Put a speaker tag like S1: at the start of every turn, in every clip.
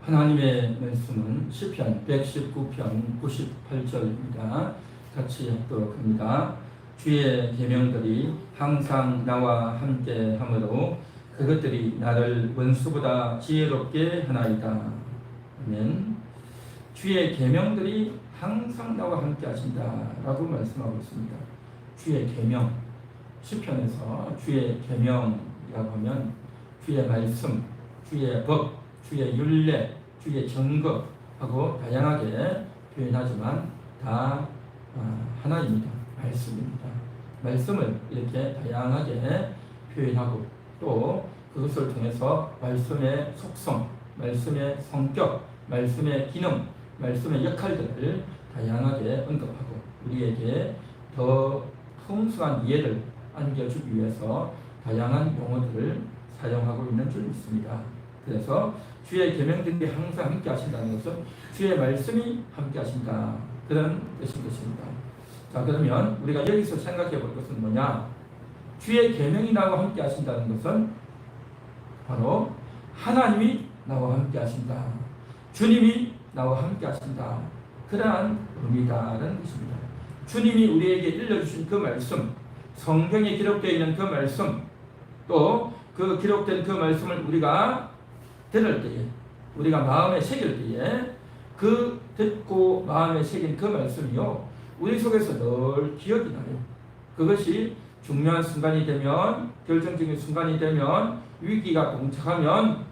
S1: 하나님의 말씀은 시편 119편 98절입니다. 같이 합독합니다. 주의 계명들이 항상 나와 함께 하므로 그것들이 나를 원수보다 지혜롭게 하나이다. 아멘. 주의 계명들이 항상 나와 함께 하신다라고 말씀하고 있습니다. 주의 계명, 시편에서 주의 계명이라고 하면 주의 말씀, 주의 법, 주의 율례, 주의 증거하고 다양하게 표현하지만 다 하나입니다. 말씀입니다. 말씀을 이렇게 다양하게 표현하고 또 그것을 통해서 말씀의 속성, 말씀의 성격, 말씀의 기능, 말씀의 역할들을 다양하게 언급하고 우리에게 더 풍성한 이해를 안겨주기 위해서 다양한 용어들을 사용하고 있는 줄 믿습니다. 그래서 주의 계명들이 항상 함께 하신다는 것은 주의 말씀이 함께 하신다 그런 뜻인 것입니다. 자, 그러면 우리가 여기서 생각해 볼 것은 뭐냐? 주의 계명이 나와 함께 하신다는 것은 바로 하나님이 나와 함께 하신다, 주님이 나와 함께 하신다, 그러한 의미다라는 것입니다. 주님이 우리에게 일러주신 그 말씀, 성경에 기록되어 있는 그 말씀, 또 그 기록된 그 말씀을 우리가 들을 때에, 우리가 마음에 새길 때에 그 듣고 마음에 새긴 그 말씀이요 우리 속에서 늘 기억이 나요. 그것이 중요한 순간이 되면, 결정적인 순간이 되면, 위기가 동착하면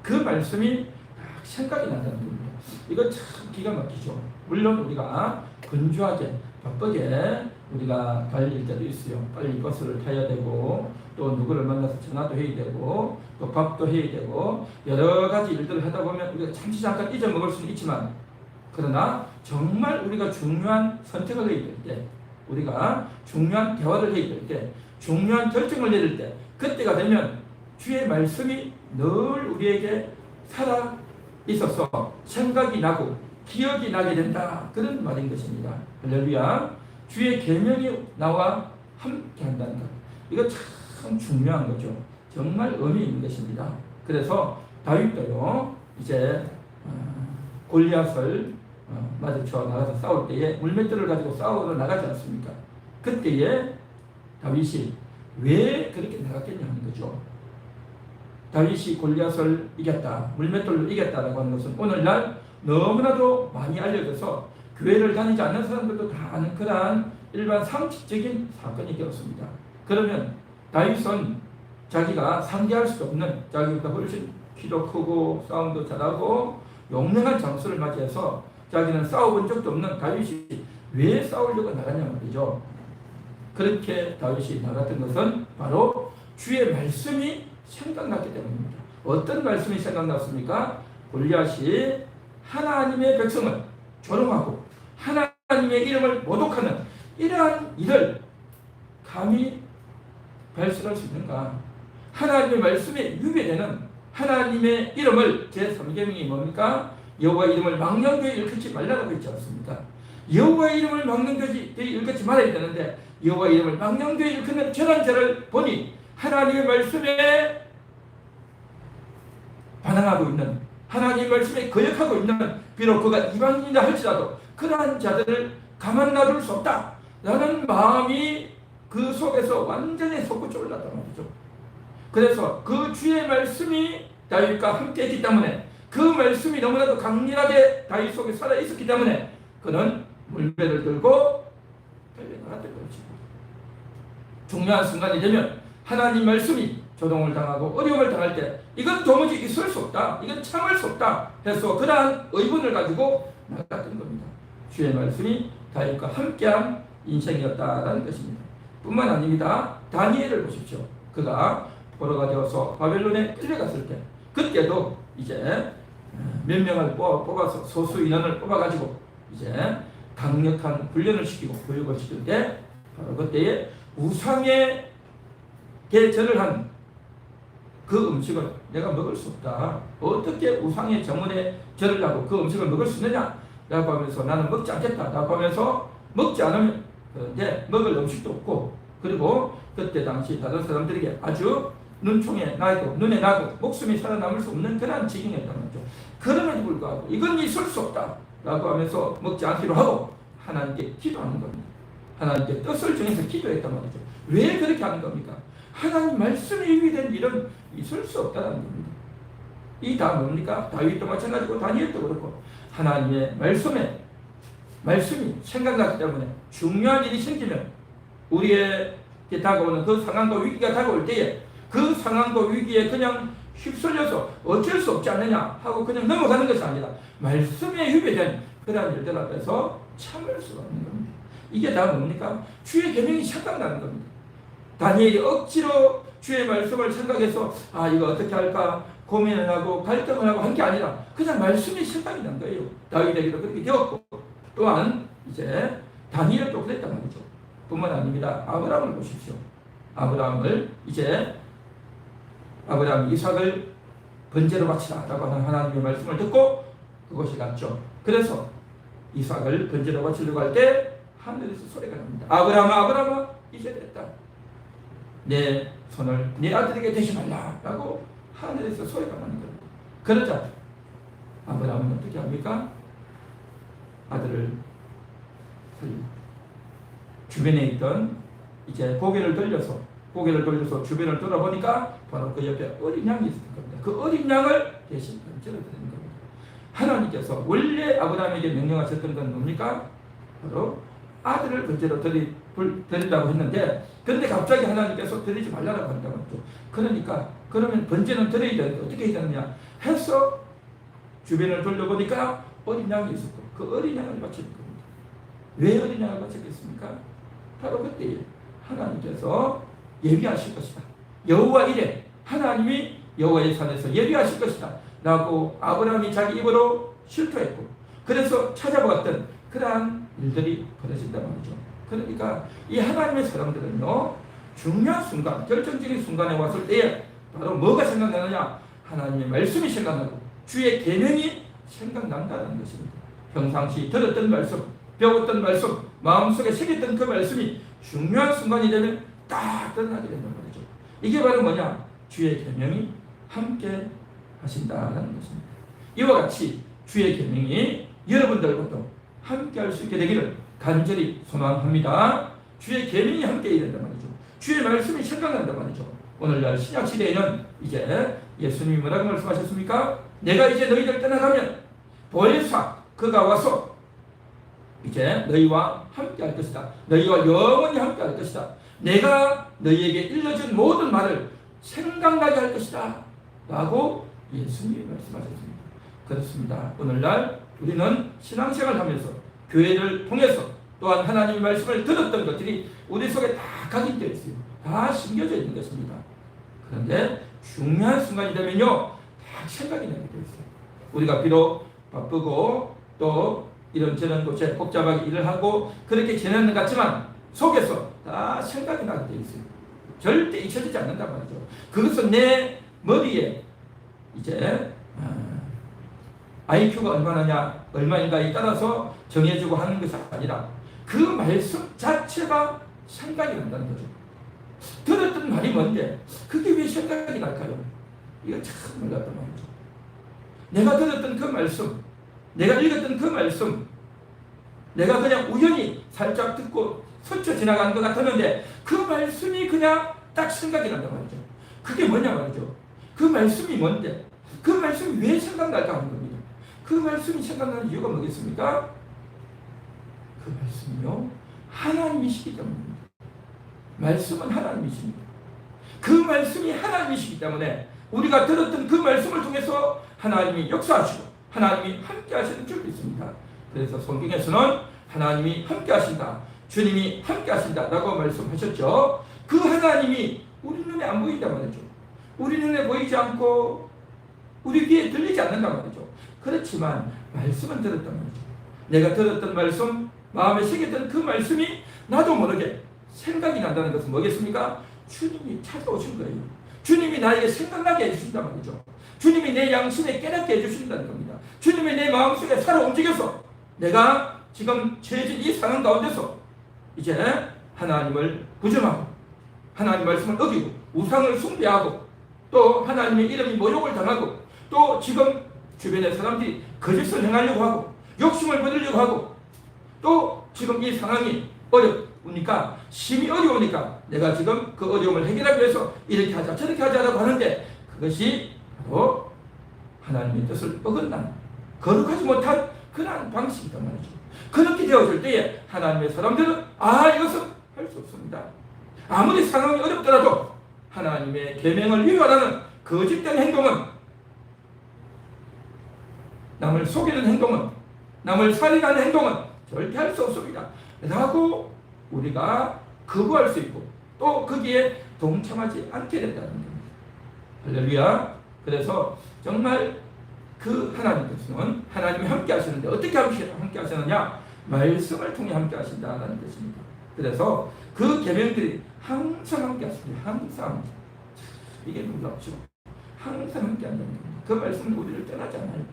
S1: 그 말씀이 딱 생각이 난다는 겁니다. 이거 참 기가 막히죠. 물론 우리가 건조하게 바쁘게 우리가 달릴 때도 있어요. 빨리 버스를 타야 되고 또 누구를 만나서 전화도 해야 되고 또 밥도 해야 되고 여러 가지 일들을 하다 보면 우리가 잠깐 잊어먹을 수는 있지만, 그러나 정말 우리가 중요한 선택을 해야 될 때, 우리가 중요한 대화를 해야 될 때, 중요한 결정을 내릴 때, 그때가 되면 주의 말씀이 늘 우리에게 살아 있어서 생각이 나고 기억이 나게 된다, 그런 말인 것입니다. 할렐루야. 주의 계명이 나와 함께 한다는 것, 이거 참 중요한 거죠. 정말 의미 있는 것입니다. 그래서 다윗도요 이제 골리앗을 마주쳐 나가서 싸울 때에 물맷돌을 가지고 싸우러 나가지 않습니까? 그때에 다윗이 왜 그렇게 나갔겠냐 하는 거죠. 다윗이 골리앗을 이겼다, 물맷돌로 이겼다라고 하는 것은 오늘날 너무나도 많이 알려져서 교회를 다니지 않는 사람들도 다 아는 그러한 일반 상식적인 사건이 되었습니다. 그러면 다윗은 자기가 상대할 수 없는, 자기보다 훨씬 키도 크고 싸움도 잘하고 용맹한 장수를 맞이해서 자기는 싸워본 적도 없는 다윗이 왜 싸우려고 나갔냐 말이죠. 그렇게 다윗이 나갔던 것은 바로 주의 말씀이 생각났기 때문입니다. 어떤 말씀이 생각났습니까? 골리앗이 하나님의 백성을 조롱하고 하나님의 이름을 모독하는 이러한 일을 감히 발설할 수 있는가? 하나님의 말씀에 위배되는 하나님의 이름을, 제3계명이 뭡니까? 여호와의 이름을 망령되이 일컫지 말라고 했지 않습니까? 여호와의 이름을 망령되이 일컫지 말아야 되는데 여호와의 이름을 망령되이 일컫는 저런 죄를 보니 하나님의 말씀에 반항하고 있는, 하나님의 말씀에 거역하고 있는, 비록 그가 이방인이라 할지라도 그러한 자들을 가만 놔둘 수 없다 라는 마음이 그 속에서 완전히 솟구쳐 올랐단 말이죠. 그래서 그 주의 말씀이 다윗과 함께 했기 때문에, 그 말씀이 너무나도 강렬하게 다윗 속에 살아 있었기 때문에 그는 물배를 들고 달려나갔던 거죠. 중요한 순간이 되면 하나님 말씀이 조동을 당하고 어려움을 당할 때 이건 도무지 있을 수 없다, 이건 참을 수 없다 해서 그러한 의문을 가지고 나갔던 겁니다. 주의 말씀이 다윗과 함께한 인생이었다라는 것입니다. 뿐만 아닙니다. 다니엘을 보십시오. 그가 포로가 되어서 바벨론에 끌려갔을 때, 그때도 이제 몇 명을 뽑아서 소수 인원을 뽑아가지고 이제 강력한 훈련을 시키고 교육을 시킬 때, 바로 그때에 우상에 절을 한 그 음식을 내가 먹을 수 없다, 어떻게 우상의 정원에 절을 하고 그 음식을 먹을 수 있느냐 라고 하면서 나는 먹지 않겠다 라고 하면서 먹지 않으면 그런데 먹을 음식도 없고, 그리고 그때 당시 다른 사람들에게 아주 눈총에 나고 눈에 나고 목숨이 살아남을 수 없는 그런 지경이었단 말이죠. 그럼에도 불구하고 이건 있을 수 없다 라고 하면서 먹지 않기로 하고 하나님께 기도하는 겁니다. 하나님께 뜻을 정해서 기도했단 말이죠. 왜 그렇게 하는 겁니까? 하나님 말씀에 위배된 일은 있을 수 없다는 겁니다. 이 다 뭡니까? 다윗도 마찬가지고 다니엘도 그렇고 하나님의 말씀이 생각나기 때문에 중요한 일이 생기면 우리에게 다가오는 그 상황과 위기가 다가올 때에 그 상황과 위기에 그냥 휩쓸려서 어쩔 수 없지 않느냐 하고 그냥 넘어가는 것이 아니라 말씀에 위배된 그러한 일들 앞에서 참을 수가 없는 겁니다. 이게 다 뭡니까? 주의 계명이 생각나는 겁니다. 다니엘이 억지로 주의 말씀을 생각해서 이거 어떻게 할까 고민을 하고 갈등을 하고 한 게 아니라 그냥 말씀이 생각이 난 거예요. 다윗에게도 그렇게 되었고 또한 이제 다니엘도 그랬단 말이죠. 뿐만 아닙니다. 아브라함을 보십시오. 아브라함이 이삭을 번제로 바치라 라고 하는 하나님의 말씀을 듣고 그것이 났죠. 그래서 이삭을 번제로 바치려고 할 때 하늘에서 소리가 납니다. 아브라함아 이제 됐다. 내 손을 네 아들에게 대지 말라 라고 하늘에서 소리가 나는 겁니다. 그러자 아브라함은 어떻게 합니까? 아들을 살립니다. 주변에 있던 이제 고개를 돌려서 주변을 돌아보니까 바로 그 옆에 어린 양이 있었던 겁니다. 그 어린 양을 대신 번제로 드리는 겁니다. 하나님께서 원래 아브라함에게 명령하셨던 건 뭡니까? 바로 아들을 번제로 드리라고 했는데 그런데 갑자기 하나님께서 드리지 말라고 한다고 했죠. 그러니까 그러면 번제는 드려야 되는데 어떻게 해야 되느냐 해서 주변을 돌려보니까 어린 양이 있었고 그 어린 양을 바치는 겁니다. 왜 어린 양을 바쳤겠습니까? 바로 그때 하나님께서 예비하실 것이다. 여호와 이래 하나님이 여호와의 산에서 예비하실 것이다 라고 아브라함이 자기 입으로 실토했고 그래서 찾아보았던 그러한 일들이 벌어진단 말이죠. 그러니까 이 하나님의 사람들은요 중요한 순간 결정적인 순간에 왔을 때에 바로 뭐가 생각나느냐 하나님의 말씀이 생각나고 주의 계명이 생각난다는 것입니다. 평상시 들었던 말씀 배웠던 말씀 마음속에 새겼던 그 말씀이 중요한 순간이 되면 딱 드러나게 된단 말이죠. 이게 바로 뭐냐 주의 계명이 함께 하신다는 것입니다. 이와 같이 주의 계명이 여러분들과도 함께 할 수 있게 되기를 간절히 소망합니다. 주의 계명이 함께 이른단 말이죠. 주의 말씀이 생각난단 말이죠. 오늘날 신약 시대에는 이제 예수님이 뭐라고 말씀하셨습니까? 내가 이제 너희들 떠나가면 보혜사 그가 와서 이제 너희와 함께 할 것이다. 너희와 영원히 함께 할 것이다. 내가 너희에게 일러준 모든 말을 생각나게 할 것이다 라고 예수님이 말씀하셨습니다. 그렇습니다. 오늘날 우리는 신앙생활을 하면서 교회를 통해서 또한 하나님의 말씀을 들었던 것들이 우리 속에 다 각인되어 있어요. 다 심겨져 있는 것입니다. 그런데 중요한 순간이 되면요 다 생각이 나게 되어 있어요. 우리가 비록 바쁘고 또 이런저런 곳에 복잡하게 일을 하고 그렇게 지내는 것 같지만 속에서 다 생각이 나게 되어 있어요. 절대 잊혀지지 않는단 말이죠. 그것은 내 머리에 이제 IQ가 얼마인가에 따라서 정해지고 하는 것이 아니라 그 말씀 자체가 생각이 난다는 거죠. 들었던 말이 뭔데 그게 왜 생각이 날까요? 이거 참 놀랐단 말이죠. 내가 들었던 그 말씀 내가 읽었던 그 말씀 내가 그냥 우연히 살짝 듣고 스쳐 지나가는 것 같았는데 그 말씀이 그냥 딱 생각이 난단 말이죠. 그게 뭐냐 말이죠. 그 말씀이 뭔데 그 말씀이 왜 생각날까 하는 겁니다. 그 말씀이 생각나는 이유가 뭐겠습니까? 그 말씀이요 하나님이시기 때문입니다. 말씀은 하나님이십니다. 그 말씀이 하나님이시기 때문에 우리가 들었던 그 말씀을 통해서 하나님이 역사하시고 하나님이 함께 하시는 줄 믿습니다. 그래서 성경에서는 하나님이 함께 하신다 주님이 함께 하신다 라고 말씀하셨죠. 그 하나님이 우리 눈에 안 보인단 말이죠. 우리 눈에 보이지 않고 우리 귀에 들리지 않는단 말이죠. 그렇지만 말씀은 들었단 말이죠. 내가 들었던 말씀 마음에 새겼던 그 말씀이 나도 모르게 생각이 난다는 것은 뭐겠습니까? 주님이 찾아오신 거예요. 주님이 나에게 생각나게 해주신단 말이죠. 주님이 내 양심에 깨닫게 해주신다는 겁니다. 주님이 내 마음속에 살아 움직여서 내가 지금 처해진 이 상황 가운데서 이제 하나님을 부정하고 하나님 말씀을 어기고 우상을 숭배하고 또 하나님의 이름이 모욕을 당하고 또 지금 주변의 사람들이 거짓을 행하려고 하고 욕심을 부리려고 하고 또 지금 이 상황이 어렵으니까 심히 어려우니까 내가 지금 그 어려움을 해결하기 위해서 이렇게 하자 저렇게 하자라고 하는데 그것이 바로 하나님의 뜻을 어긋난 거룩하지 못한 그러한 방식이란 말이죠. 그렇게 되어질 때에 하나님의 사람들은 이것은 할 수 없습니다. 아무리 상황이 어렵더라도 하나님의 계명을 위반하는 거짓된 행동은 남을 속이는 행동은 남을 살인하는 행동은 절대 할 수 없습니다. 라고 우리가 거부할 수 있고 또 거기에 동참하지 않게 된다는 겁니다. 할렐루야. 그래서 정말 그 하나님께서는 하나님이 함께 하시는데 어떻게 함께 하시느냐? 말씀을 통해 함께 하신다는 것입니다. 그래서 그 계명들이 항상 함께 하십니다. 항상. 이게 놀랍죠. 항상 함께 한다는 겁니다. 그 말씀은 우리를 떠나지 않아요.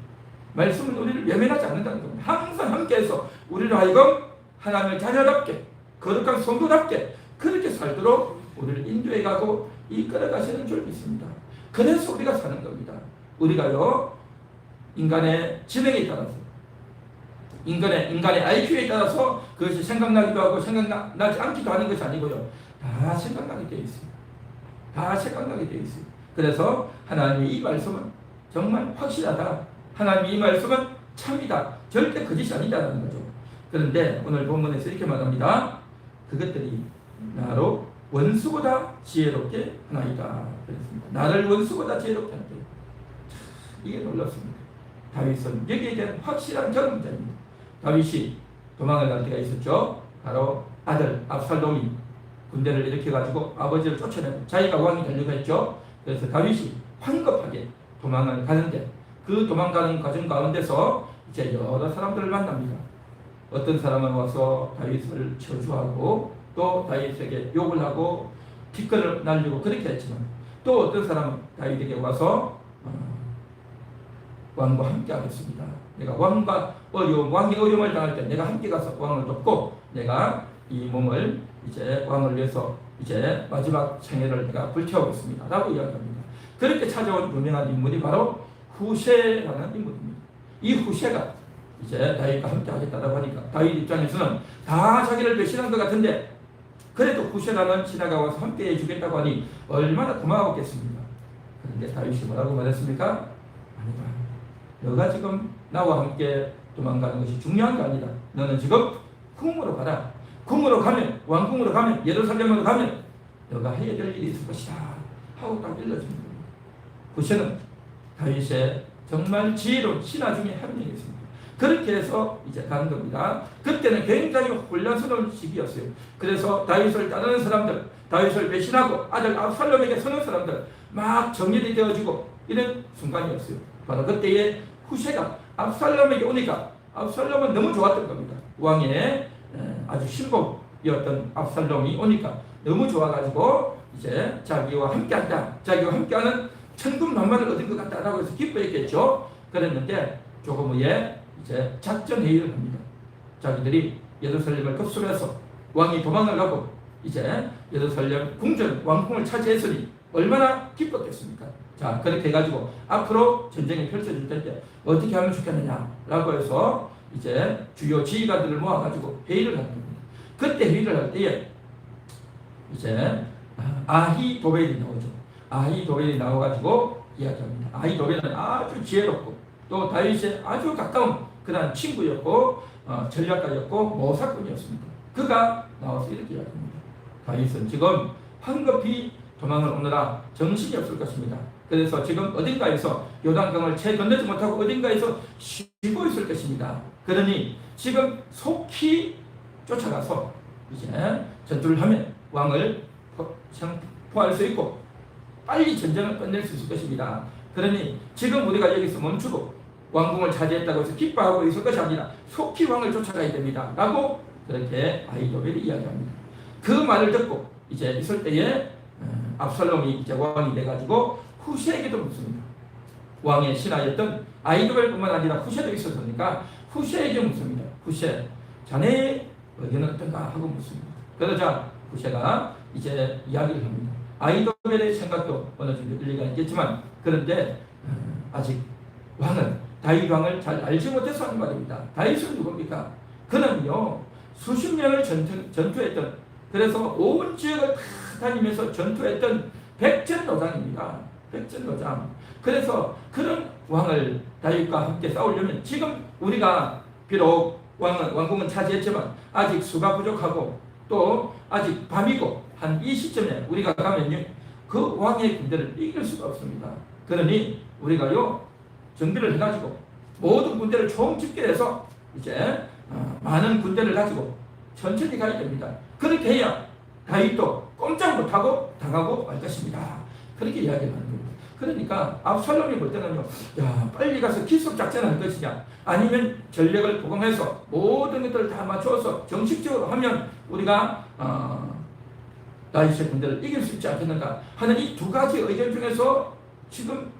S1: 말씀은 우리를 외면하지 않는다는 겁니다. 항상 함께해서 우리를 하여금 하나님을 자녀답게 거룩한 성도답게 그렇게 살도록 우리를 인도해가고 이끌어가시는 줄 믿습니다. 그래서 우리가 사는 겁니다. 우리가요 인간의 지능에 따라서 인간의 IQ에 따라서 그것이 생각나기도 하고 생각나지 않기도 하는 것이 아니고요. 다 생각나게 되어 있습니다. 다 생각나게 되어 있어요. 그래서 하나님의 이 말씀은 정말 확실하다. 하나님의 이 말씀은 참이다. 절대 거짓이 아니다라는 거죠. 그런데 오늘 본문에서 이렇게 말합니다. 그것들이 나로 원수보다 지혜롭게 하나이다. 그랬습니다. 나를 원수보다 지혜롭게 하나이다. 이게 놀랍습니다. 다윗은 여기에 대한 확실한 경험자입니다. 다윗이 도망을 갈 때가 있었죠. 바로 아들 압살롬이 군대를 일으켜가지고 아버지를 쫓아내고 자기가 왕이 되려고 했죠. 그래서 다윗이 황급하게 도망을 가는데 그 도망가는 과정 가운데서 이제 여러 사람들을 만납니다. 어떤 사람은 와서 다윗을 저주하고 또 다윗에게 욕을 하고 뒷걸을 날리고 그렇게 했지만 또 어떤 사람은 다윗에게 와서 왕과 함께 하겠습니다. 내가 왕의 어려움을 당할 때 내가 함께 가서 왕을 돕고 내가 이 몸을 이제 왕을 위해서 이제 마지막 생애를 내가 불태우겠습니다. 라고 이야기합니다. 그렇게 찾아온 유명한 인물이 바로 후세라는 인물입니다. 이 후세가 이제 다윗과 함께 하겠다고 하니까 다윗 입장에서는 다 자기를 배신한 것 같은데 그래도 후세라는 신하가 와서 함께 해주겠다고 하니 얼마나 고마웠겠습니다. 그런데 다윗이 뭐라고 말했습니까? 아니다. 너가 지금 나와 함께 도망가는 것이 중요한 게 아니다. 너는 지금 궁으로 가라. 궁으로 가면 왕궁으로 가면 예루살렘으로 가면 너가 해야 될 일이 있을 것이다. 하고 딱 일러줍니다. 후세는 다윗의 정말 지혜로운 신하 중에 한 명이었습니다. 그렇게 해서 이제 가는 겁니다. 그때는 굉장히 혼란스러운 시기였어요. 그래서 다윗을 따르는 사람들, 다윗을 배신하고 아들 압살롬에게 서는 사람들 막 정리이 되어지고 이런 순간이었어요. 바로 그때에 후세가 압살롬에게 오니까 압살롬은 너무 좋았던 겁니다. 왕의 아주 신복이었던 압살롬이 오니까 너무 좋아가지고 이제 자기와 함께한다. 자기와 함께하는 천군만마를 얻은 것 같다라고 해서 기뻐했겠죠. 그랬는데 조금 후에 이제 작전 회의를 합니다. 자기들이 예루살렘을 급습해서 왕이 도망을 가고 이제 예루살렘 궁전 왕궁을 차지했으니 얼마나 기뻤겠습니까? 자, 그렇게 해가지고 앞으로 전쟁이 펼쳐질 텐데 어떻게 하면 좋겠느냐라고 해서 이제 주요 지휘관들을 모아가지고 회의를 하는 겁니다. 그때 회의를 할 때에 이제 아히도벨이 나오죠. 아히도벨이 나와가지고 이야기합니다. 아히도벨은 아주 지혜롭고 또 다윗의 아주 가까운 그런 친구였고 전략가였고 모사꾼이었습니다. 그가 나와서 이렇게 이야기합니다. 다윗은 지금 황급히 도망을 오느라 정신이 없을 것입니다. 그래서 지금 어딘가에서 요단강을 채 건너지 못하고 어딘가에서 쉬고 있을 것입니다. 그러니 지금 속히 쫓아가서 이제 전투를 하면 왕을 포할 수 있고 빨리 전쟁을 끝낼 수 있을 것입니다. 그러니 지금 우리가 여기서 멈추고 왕궁을 차지했다고 해서 기뻐하고 있을 것이 아니라 속히 왕을 쫓아가야 됩니다. 라고 그렇게 아히도벨이 이야기합니다. 그 말을 듣고 이제 있을 때에 압살롬이 이제 왕이 돼가지고 후세에게도 묻습니다. 왕의 신하였던 아히도벨뿐만 아니라 후세도 있었으니까 후세에게 묻습니다. 후세, 자네의 의견은 어떤가 하고 묻습니다. 그러자 후세가 이제 이야기를 합니다. 아이도벨의 생각도 어느 정도 일리가 있겠지만, 그런데 아직 왕은, 다윗 왕을 잘 알지 못해서 하는 말입니다. 다윗은 누굽니까? 그는요 수십 년을 전투했던, 그래서 온 지역을 다 다니면서 전투했던 백전노장입니다. 백전노장. 그래서 그런 왕을 다윗과 함께 싸우려면, 지금 우리가 비록 왕궁은 차지했지만 아직 수가 부족하고 또 아직 밤이고 한 이 시점에 우리가 가면요 그 왕의 군대를 이길 수가 없습니다. 그러니 우리가요 정비를 해가지고 모든 군대를 총집결해서 이제 많은 군대를 가지고 천천히 가야 됩니다. 그렇게 해야 다윗도 꼼짝 못하고 당하고 말 것입니다. 그렇게 이야기를 하는 겁니다. 그러니까 압살롬이 볼 때는요, 야, 빨리 가서 기습작전을 할 것이냐, 아니면 전력을 보강해서 모든 것들을 다 맞춰서 정식적으로 하면 우리가 다윗의 군대를 이길 수 있지 않겠는가 하는 이 두 가지 의견 중에서 지금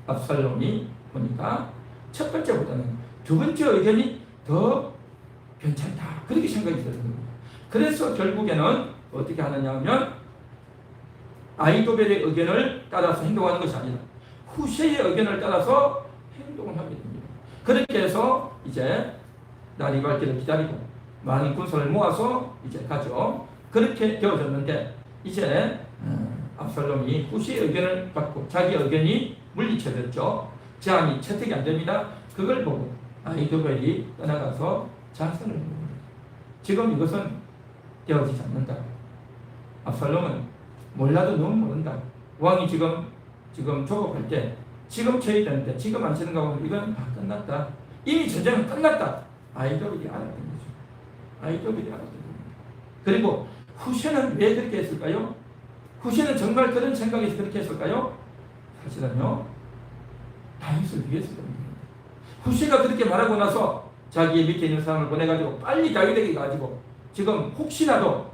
S1: 압살롬이 보니까 첫 번째보다는 두 번째 의견이 더 괜찮다, 그렇게 생각이 드는 겁니다. 그래서 결국에는 어떻게 하느냐 하면 아이도벨의 의견을 따라서 행동하는 것이 아니라 후세의 의견을 따라서 행동을 하게 됩니다. 그렇게 해서 이제 날이 밝기를 기다리고 많은 군사를 모아서 이제 가죠. 그렇게 되어졌는데, 이제 압살롬이 후세의 의견을 받고 자기 의견이 물리쳐졌죠. 제안이 채택이 안 됩니다. 그걸 보고 아이도벨이 떠나가서 자선을 합니다. 지금 이것은 되어지지 않는다. 압살롬은 몰라도 너무 모른다. 왕이 지금 조급할 때, 지금 처리되는데 지금 안 치는가 보면 이건 다 끝났다. 이미 전쟁은 끝났다. 아이도벨이 알았던 거죠. 아이도벨이 알았던 겁니다. 그리고 후세는 왜 그렇게 했을까요? 후세는 정말 그런 생각에서 그렇게 했을까요? 사실은요, 다윗을 위해서 그런 겁니다. 후세가 그렇게 말하고 나서 자기의 밑에 있는 사람을 보내가지고 빨리 다윗에게 가지고, 지금 혹시라도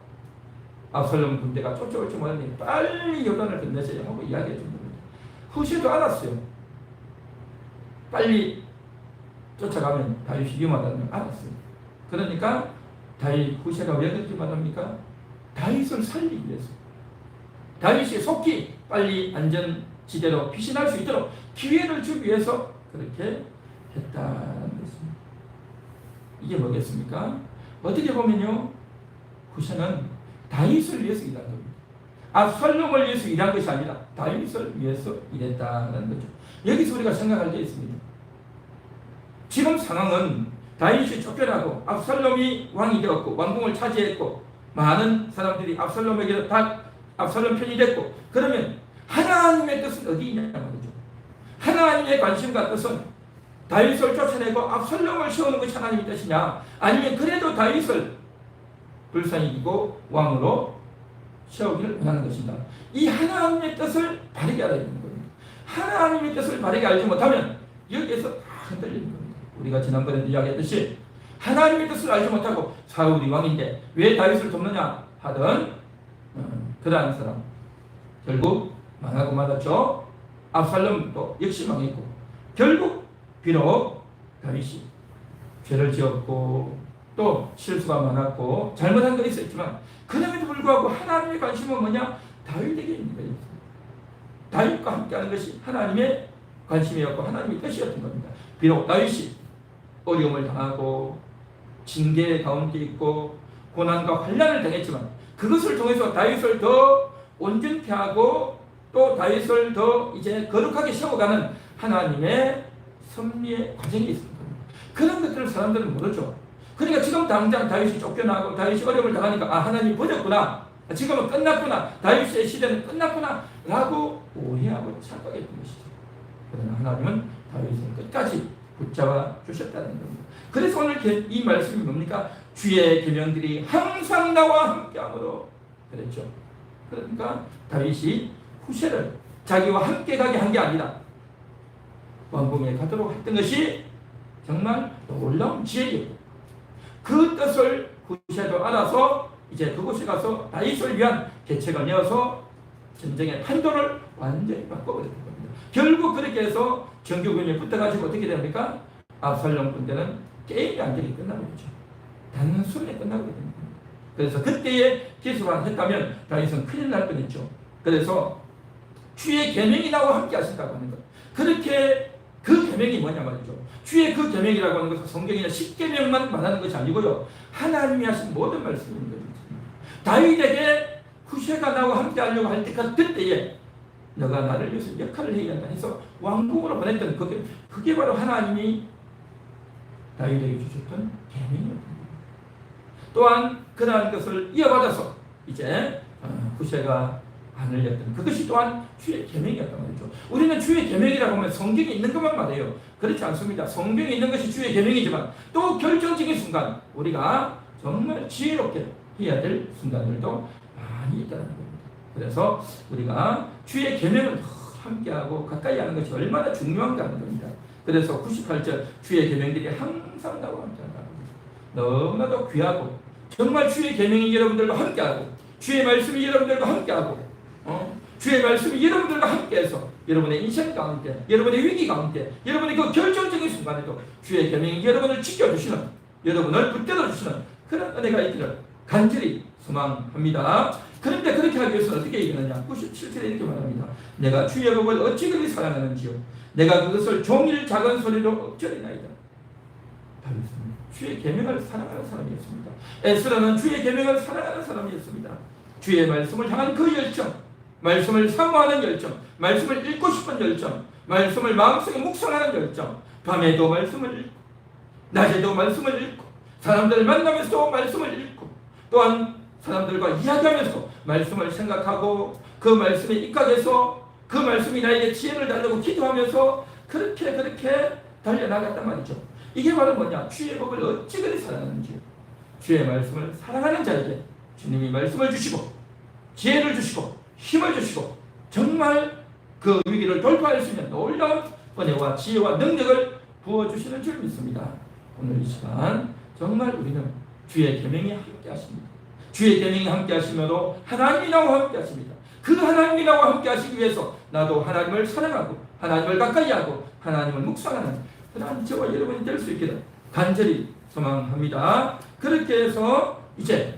S1: 압살롬 군대가 쫓아올지 모르니 빨리 요단을 건너세요 하고 이야기해 준 겁니다. 후세도 알았어요. 빨리 쫓아가면 다윗이 위험하다는 걸 알았어요. 그러니까 후세가 왜 그렇게 말합니까? 다윗을 살리기 위해서, 다윗이 속히 빨리 안전지대로 피신할 수 있도록 기회를 주기 위해서 그렇게 했다는 것입니다. 이게 뭐겠습니까? 어떻게 보면요, 후세는 다윗을 위해서 일한 겁니다. 압살롬을 위해서 일한 것이 아니라 다윗을 위해서 일했다는 거죠. 여기서 우리가 생각할 게 있습니다. 지금 상황은 다윗이 쫓겨나고 압살롬이 왕이 되었고 왕궁을 차지했고 많은 사람들이 압살롬에게 다 압살롬 편이 됐고, 그러면 하나님의 뜻은 어디 있냐 말이죠. 하나님의 관심과 뜻은 다윗을 쫓아내고 압살롬을 세우는 것이 하나님의 뜻이냐, 아니면 그래도 다윗을 불쌍히 여기고 왕으로 세우기를 원하는 것입니다. 이 하나님의 뜻을 바르게 알아야 되는 겁니다. 하나님의 뜻을 바르게 알지 못하면 여기에서 다 흔들리는 겁니다. 우리가 지난번에도 이야기했듯이 하나님의 뜻을 알지 못하고 사울이 왕인데 왜 다윗을 돕느냐 하던 그러한 사람 결국 망하고 말았죠. 압살롬도 역시 망했고, 결국 비록 다윗이 죄를 지었고 또 실수가 많았고 잘못한 건 있었지만, 그럼에도 불구하고 하나님의 관심은 뭐냐? 다윗에게 있는 거예요. 다윗과 함께하는 것이 하나님의 관심이었고 하나님의 뜻이었던 겁니다. 비록 다윗이 어려움을 당하고 징계 가운데 있고 고난과 환난을 당했지만, 그것을 통해서 다윗을 더 온전케 하고 또 다윗을 더 이제 거룩하게 세워가는 하나님의 섭리의 과정이 있습니다. 그런 것들을 사람들은 모르죠. 그러니까 지금 당장 다윗이 쫓겨나고 다윗이 어려움을 당하니까 하나님 버렸구나, 지금은 끝났구나, 다윗의 시대는 끝났구나 라고 오해하고 착각했던 것이죠. 그러나 하나님은 다윗을 끝까지 붙잡아 주셨다는 겁니다. 그래서 오늘 이 말씀이 뭡니까? 주의 계명들이 항상 나와 함께함으로 그랬죠. 그러니까 다윗이 후세를 자기와 함께 가게 한 게 아니라 왕궁에 가도록 했던 것이 정말 놀라운 지혜이고, 그 뜻을 후세도 알아서 이제 그곳에 가서 다윗을 위한 계책을 내어서 전쟁의 판도를 완전히 바꿔버렸던 겁니다. 결국 그렇게 해서 정규군이 붙어가지고 어떻게 됩니까? 압살롬 군대는 게임이 안 되게 끝나버리죠. 단순히 끝나버리게 됩니다. 그래서 그때에 기습을 했다면 다윗은 큰일 날 뻔했죠. 그래서 주의 계명이 나와 함께 하신다고 하는 것. 그렇게 그 계명이 뭐냐 말이죠. 주의 그 계명이라고 하는 것은 성경에는 10계명만 말하는 것이 아니고요. 하나님이 하신 모든 말씀인 거죠. 다윗에게 후세가 나와 함께 하려고 할 때 그때에 너가 나를 위해서 역할을 해야 한다 해서 왕궁으로 보냈던 그게 바로 하나님이 다윗에게 주셨던 계명이었습니다. 또한 그러한 것을 이어받아서 이제 후세가 안을 냈던 그것이 또한 주의 계명이었단 말이죠. 우리는 주의 계명이라고 하면 성경에 있는 것만 말해요. 그렇지 않습니다. 성경에 있는 것이 주의 계명이지만 또 결정적인 순간 우리가 정말 지혜롭게 해야 될 순간들도 많이 있다는 겁니다. 그래서 우리가 주의 계명을 함께하고 가까이 하는 것이 얼마나 중요한가 하는 겁니다. 그래서 98절 주의 계명들이 항상 나와 함께한다. 너무나도 귀하고 정말 주의 계명이 여러분들과 함께하고 주의 말씀이 여러분들과 함께하고 주의 말씀이 여러분들과 함께해서 여러분의 인생 가운데 여러분의 위기 가운데 여러분의 그 결정적인 순간에도 주의 계명이 여러분을 지켜주시는 여러분을 붙들어주시는 그런 은혜가 있기를 간절히 소망합니다. 그런데 그렇게 하기 위해서는 어떻게 얘기하느냐 97절에 이렇게 말합니다. 내가 주의 법을 어찌 그리 사랑하는지요 내가 그것을 종일 작은 소리로 엎드리나이다. 주의 계명을 사랑하는 사람이었습니다. 에스라는 주의 계명을 사랑하는 사람이었습니다. 주의 말씀을 향한 그 열정, 말씀을 사모하는 열정, 말씀을 읽고 싶은 열정, 말씀을 마음속에 묵상하는 열정, 밤에도 말씀을 읽고 낮에도 말씀을 읽고 사람들을 만나면서도 말씀을 읽고 또한 사람들과 이야기하면서 말씀을 생각하고 그 말씀에 입각해서 그 말씀이 나에게 지혜를 달라고 기도하면서 그렇게 달려나갔단 말이죠. 이게 바로 뭐냐? 주의 법을 어찌 그리 사랑하는지. 주의 말씀을 사랑하는 자에게 주님이 말씀을 주시고 지혜를 주시고 힘을 주시고 정말 그 위기를 돌파할 수 있는 놀라운 은혜와 지혜와 능력을 부어주시는 줄 믿습니다. 오늘 이 시간 정말 우리는 주의 계명이 함께 하십니다. 주의 계명이 함께 하시므로 하나님이 나와 함께 하십니다. 그 하나님이 나와 함께 하시기 위해서 나도 하나님을 사랑하고 하나님을 가까이 하고 하나님을 묵상하는 그러한 저와 여러분이 될 수 있기를 간절히 소망합니다. 그렇게 해서 이제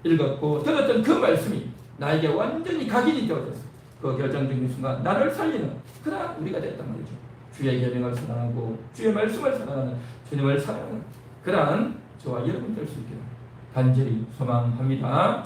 S1: 읽었고 들었던 그 말씀이 나에게 완전히 각인이 되어져서 그 결정적인 순간 나를 살리는 그러한 우리가 됐단 말이죠. 주의 계명을 사랑하고 주의 말씀을 사랑하는 주님을 사랑하는 그러한 저와 여러분 될 수 있기를 간절히 소망합니다.